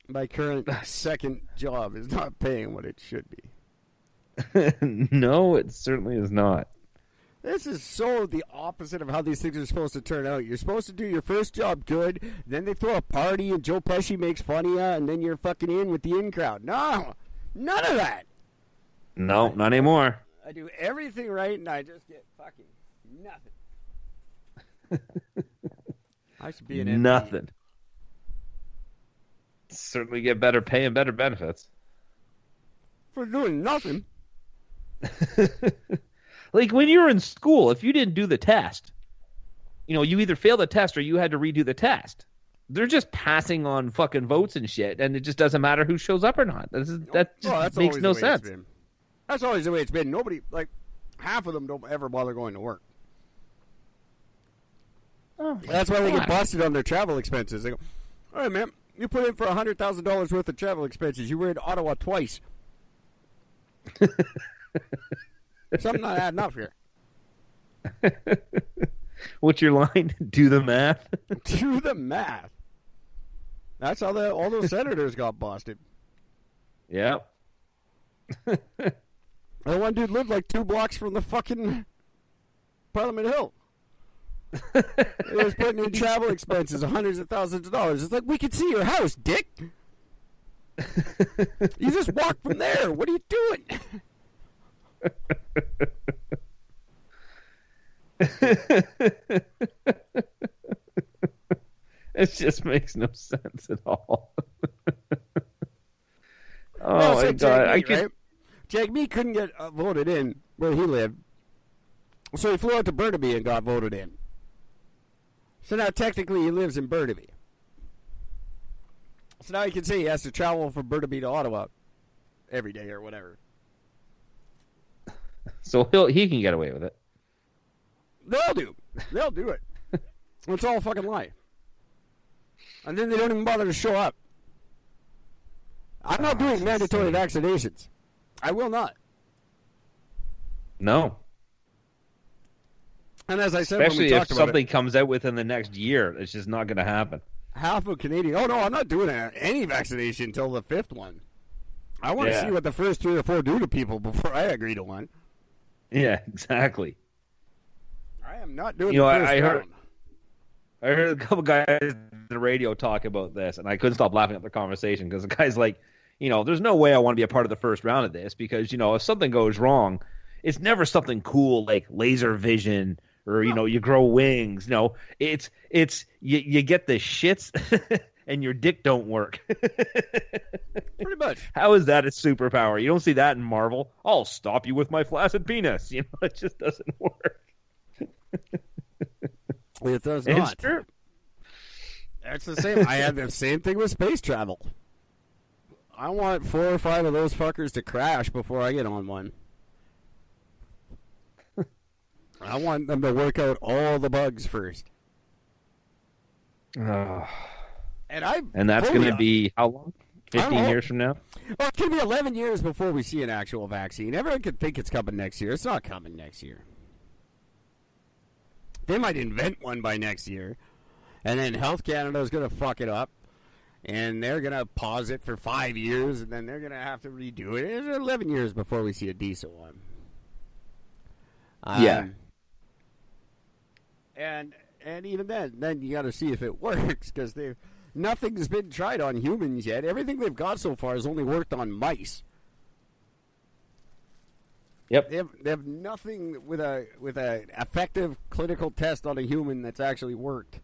My current second job is not paying what it should be. No, it certainly is not. This is so the opposite of how these things are supposed to turn out. You're supposed to do your first job good, then they throw a party and Joe Pesci makes fun of you, and then you're fucking in with the in crowd. No, none of that. No, not anymore. I do everything right, and I just get fucking nothing. I should be an MP. Nothing. Certainly get better pay and better benefits. For doing nothing. Like when you were in school, if you didn't do the test, you either failed the test or you had to redo the test. They're just passing on fucking votes and shit, and it just doesn't matter who shows up or not. That just makes no sense. That's always the way it's been. Nobody, like, half of them don't ever bother going to work. Oh, that's why they get busted on their travel expenses. They go, all right, man, you put in for $100,000 worth of travel expenses. You were in Ottawa twice. Something not adding up here. What's your line? Do the math. Do the math. That's how all those senators got busted. Yeah. The one dude lived like 2 blocks from the fucking Parliament Hill. He was putting in travel expenses of hundreds of thousands of dollars. It's like, we can see your house, dick. You just walk from there. What are you doing? It just makes no sense at all. Oh my God! Right? Jake Mead couldn't get voted in where he lived, so he flew out to Burnaby and got voted in. So now technically he lives in Burnaby. So now you can say he has to travel from Burnaby to Ottawa every day or whatever. So he can get away with it. They'll do it. It's all a fucking lie. And then they don't even bother to show up. I'm not doing mandatory vaccinations. I will not. No. And as I said, especially if something comes out within the next year, it's just not going to happen. Half of Canadian. Oh no, I'm not doing any vaccination until the 5th one. I want to see what the first 3 or 4 do to people before I agree to one. Yeah, exactly. I am not doing the first round. I heard a couple guys on the radio talk about this, and I couldn't stop laughing at the conversation because the guy's like, there's no way I want to be a part of the first round of this because, if something goes wrong, it's never something cool like laser vision or, you grow wings. No, it's you get the shits and your dick don't work. Pretty much. How is that a superpower? You don't see that in Marvel. I'll stop you with my flaccid penis. It just doesn't work. It does not. It's true. It's the same. I had the same thing with space travel. I want 4 or 5 of those fuckers to crash before I get on one. I want them to work out all the bugs first. And And that's going to be how long? 15 years from now? Well, it could be 11 years before we see an actual vaccine. Everyone could think it's coming next year. It's not coming next year. They might invent one by next year. And then Health Canada is going to fuck it up. And they're going to pause it for 5 years. And then they're going to have to redo it. It's 11 years before we see a decent one. Yeah. And even then you got to see if it works. Because nothing's been tried on humans yet. Everything they've got so far has only worked on mice. Yep. They have nothing with a effective clinical test on a human that's actually worked.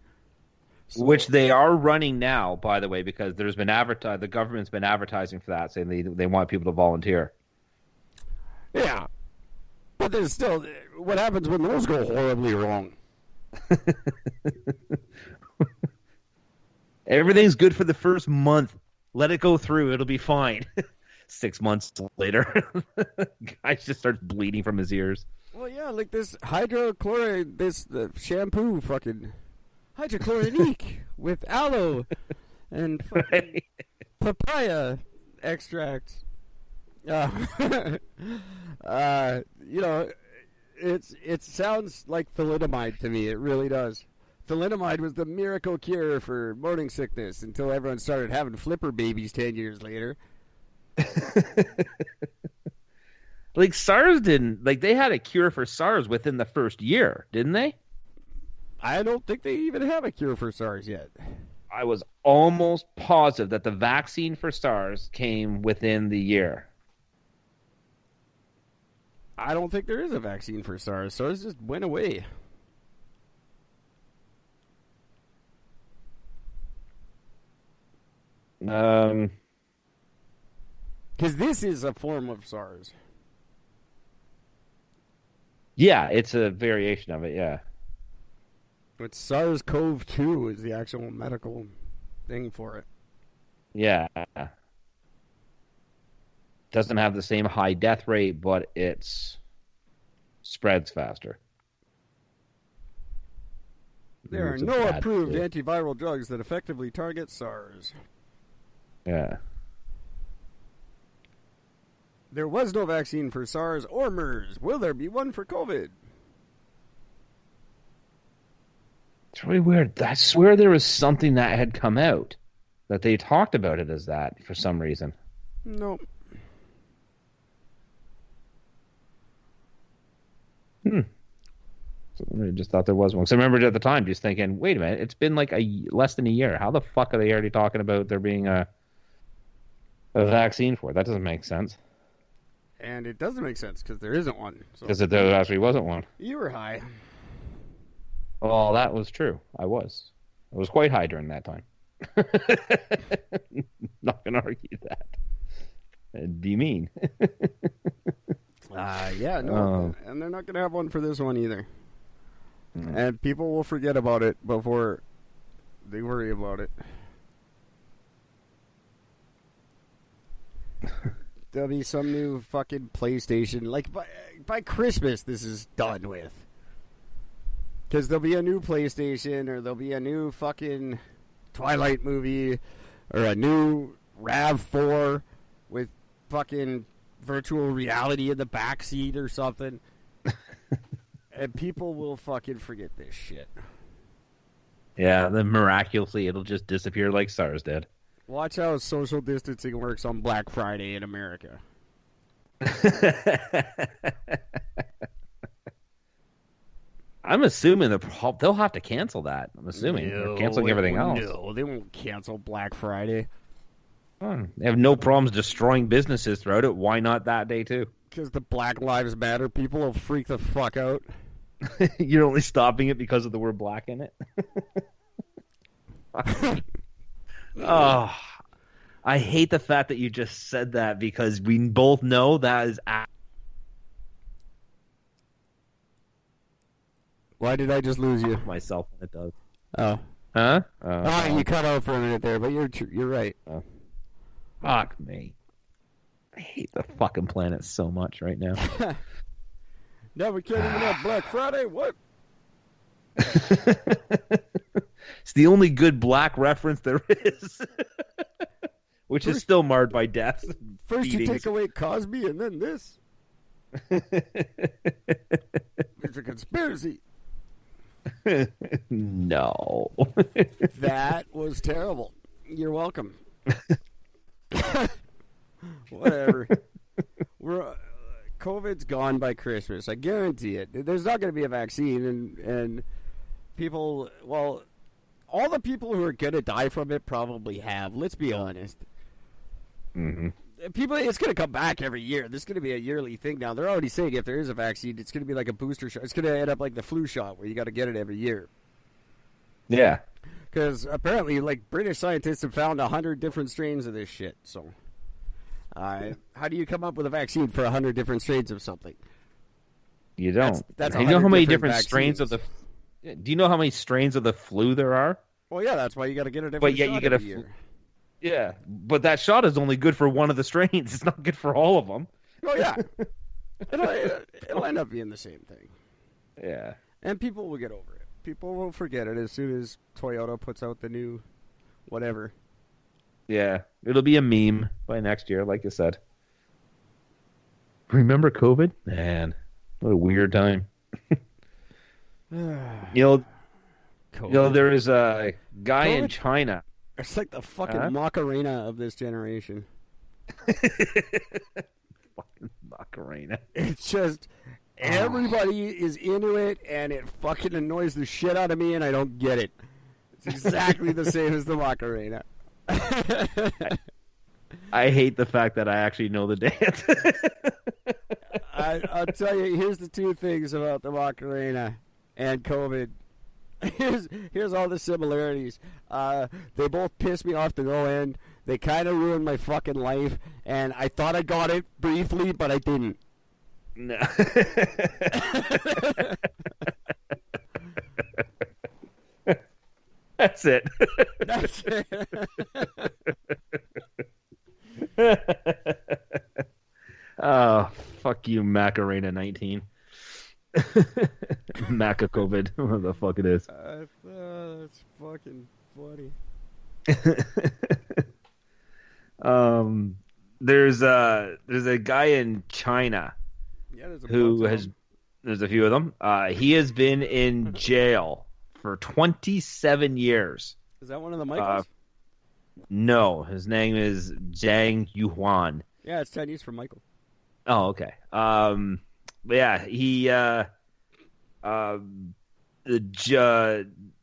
So, which they are running now, by the way, because there's been the government's been advertising for that, saying they want people to volunteer. Yeah. But there's still, what happens when those go horribly wrong? Everything's good for the first month. Let it go through. It'll be fine. 6 months later, guy just starts bleeding from his ears. Well, yeah, like this hydrochloride, this shampoo, fucking hydrochlorinique with aloe and fucking papaya extract. It sounds like thalidomide to me. It really does. Thalidomide was the miracle cure for morning sickness until everyone started having flipper babies 10 years later. Like SARS didn't, like they had a cure for SARS within the first year, didn't they? I don't think they even have a cure for SARS yet. I was almost positive that the vaccine for SARS came within the year. I don't think there is a vaccine for SARS. SARS just went away. Because this is a form of SARS. Yeah, it's a variation of it, yeah. But SARS-CoV-2 is the actual medical thing for it. Yeah. Doesn't have the same high death rate, but it spreads faster. There are no approved antiviral drugs that effectively target SARS. Yeah. There was no vaccine for SARS or MERS. Will there be one for COVID? It's really weird. I swear there was something that had come out that they talked about it as that for some reason. Nope. So I just thought there was one. So I remember at the time just thinking, wait a minute, it's been like less than a year. How the fuck are they already talking about there being a vaccine for it? That doesn't make sense. And it doesn't make sense because there isn't one. Because there actually wasn't one. You were high. Well, that was true. I was quite high during that time. Not going to argue that. Do you mean? Yeah, no. And they're not going to have one for this one either. And people will forget about it before they worry about it. There'll be some new fucking PlayStation. Like, by Christmas, this is done with. Because there'll be a new PlayStation, or there'll be a new fucking Twilight movie, or a new RAV4 with fucking virtual reality in the backseat or something. And people will fucking forget this shit. Yeah, then miraculously it'll just disappear like SARS did. Watch how social distancing works on Black Friday in America. I'm assuming they'll have to cancel that. I'm assuming they're canceling everything else. No, they won't cancel Black Friday. They have no problems destroying businesses throughout it. Why not that day too? Because the Black Lives Matter people will freak the fuck out. You're only stopping it because of the word black in it? Oh, I hate the fact that you just said that because we both know that is... Why did I just lose you? Myself when it does. Oh. Huh? You cut out for a minute there, but you're right. Fuck me. I hate the fucking planet so much right now. Now we can't even have Black Friday? What? It's the only good black reference there is. Which is still marred by deaths. First you take away Cosby and then this. It's a conspiracy. No. That was terrible. You're welcome. Whatever. COVID's gone by Christmas. I guarantee it. There's not going to be a vaccine, and people, well, all the people who are going to die from it probably have. Let's be honest. Mm-hmm. People, it's going to come back every year. This is going to be a yearly thing now. They're already saying if there is a vaccine, it's going to be like a booster shot. It's going to end up like the flu shot where you got to get it every year. Yeah. Because apparently, like, British scientists have found 100 different strains of this shit. So, how do you come up with a vaccine for 100 different strains of something? You don't. That's do you know how many different strains of the? Do you know how many strains of the flu there are? Well, yeah, that's why you got to get a different shot every year. Yeah, but that shot is only good for one of the strains. It's not good for all of them. Oh, yeah. It'll end up being the same thing. Yeah. And people will get over it. People will forget it as soon as Toyota puts out the new whatever. Yeah, it'll be a meme by next year, like you said. Remember COVID? Man, what a weird time. You know, You know, there is a guy in COVID? China. It's like the fucking Macarena of this generation. Fucking Macarena. It's just everybody is into it, and it fucking annoys the shit out of me, and I don't get it. It's exactly the same as the Macarena. I hate the fact that I actually know the dance. I'll tell you, here's the two things about the Macarena and COVID. Here's all the similarities. They both pissed me off to no end. They kind of ruined my fucking life, and I thought I got it briefly, but I didn't. No. That's it. That's it. Oh, fuck you, Macarena 19. Maca COVID, whatever the fuck it is. That's fucking funny. There's a guy in China there's a few of them. He has been in jail for 27 years. Is that one of the Michaels? No, his name is Zhang Yuhuan. Yeah, it's Chinese for Michael. Oh, okay. But yeah, he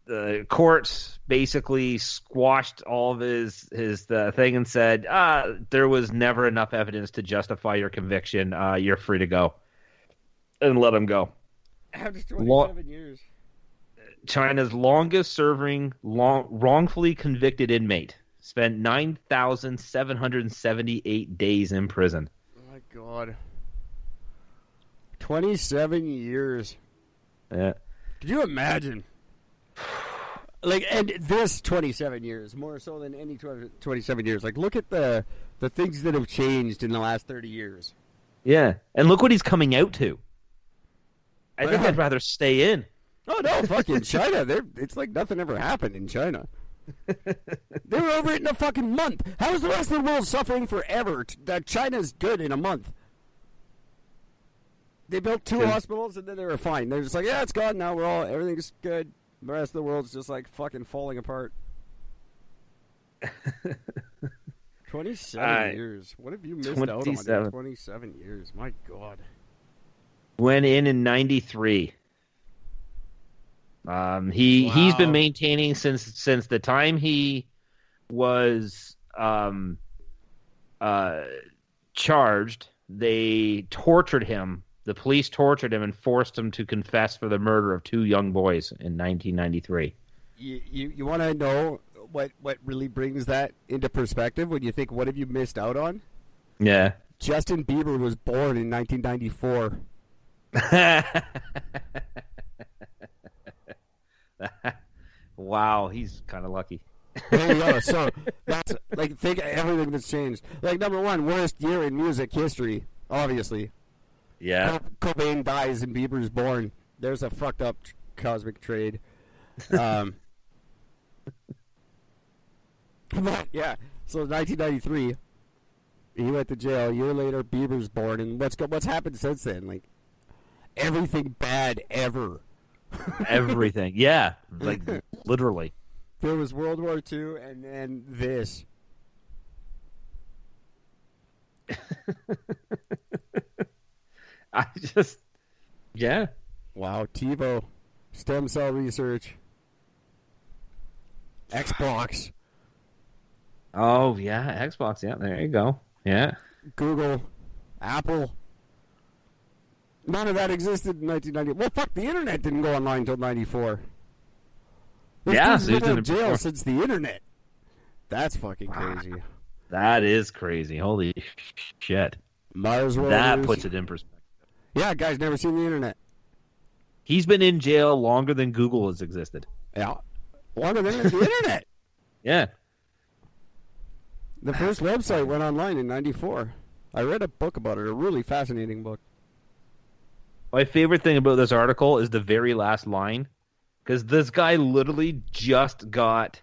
the court basically squashed all of his thing and said, there was never enough evidence to justify your conviction. You're free to go, and let him go. After 27 years. China's longest serving wrongfully convicted inmate spent 9,778 days in prison. Oh my God. 27 years. Yeah. Could you imagine? Like, and this 27 years, more so than any 27 years. Like, look at the things that have changed in the last 30 years. Yeah. And look what he's coming out to. I think I'd rather stay in. Oh, no, fucking China. It's like nothing ever happened in China. They were over it in a fucking month. How is the rest of the world suffering forever that China's good in a month? They built 2 hospitals and then they were fine. They're just like, yeah, it's gone now. Everything's good. The rest of the world's just like fucking falling apart. 27 years. What have you missed out on in 27 years? My God. Went in 93. He's been maintaining since the time he was charged. They tortured him. The police tortured him and forced him to confess for the murder of 2 young boys in 1993. You want to know what really brings that into perspective when you think, what have you missed out on? Yeah. Justin Bieber was born in 1994. Wow, he's kind of lucky. There you go. So that's like, think of everything that's changed. Like, number one, worst year in music history, obviously. Yeah. Cobain dies and Bieber's born. There's a fucked up cosmic trade. But yeah, so 1993, he went to jail. A year later, Bieber's born, and what's happened since then? Like, everything bad ever. Everything, yeah, like literally. There was World War II, and then this. I just, yeah. Wow, TiVo, stem cell research, Xbox. Oh yeah, Xbox. Yeah, there you go. Yeah. Google, Apple. None of that existed in 1990. Well, fuck, the internet didn't go online until 94. Yeah, so he's been in jail since the internet. That's fucking crazy. That is crazy. Holy shit. Mars rovers. That puts it in perspective. Yeah, guy's never seen the internet. He's been in jail longer than Google has existed. Yeah. Longer than the internet. Yeah. The first website went online in 94. I read a book about it, a really fascinating book. My favorite thing about this article is the very last line, because this guy literally just got,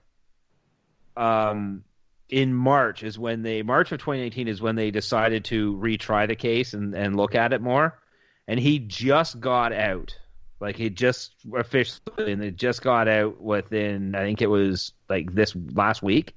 in March of 2018 is when they decided to retry the case and look at it more, and he just got out Like he just officially, and it just got out within, I think it was like this last week.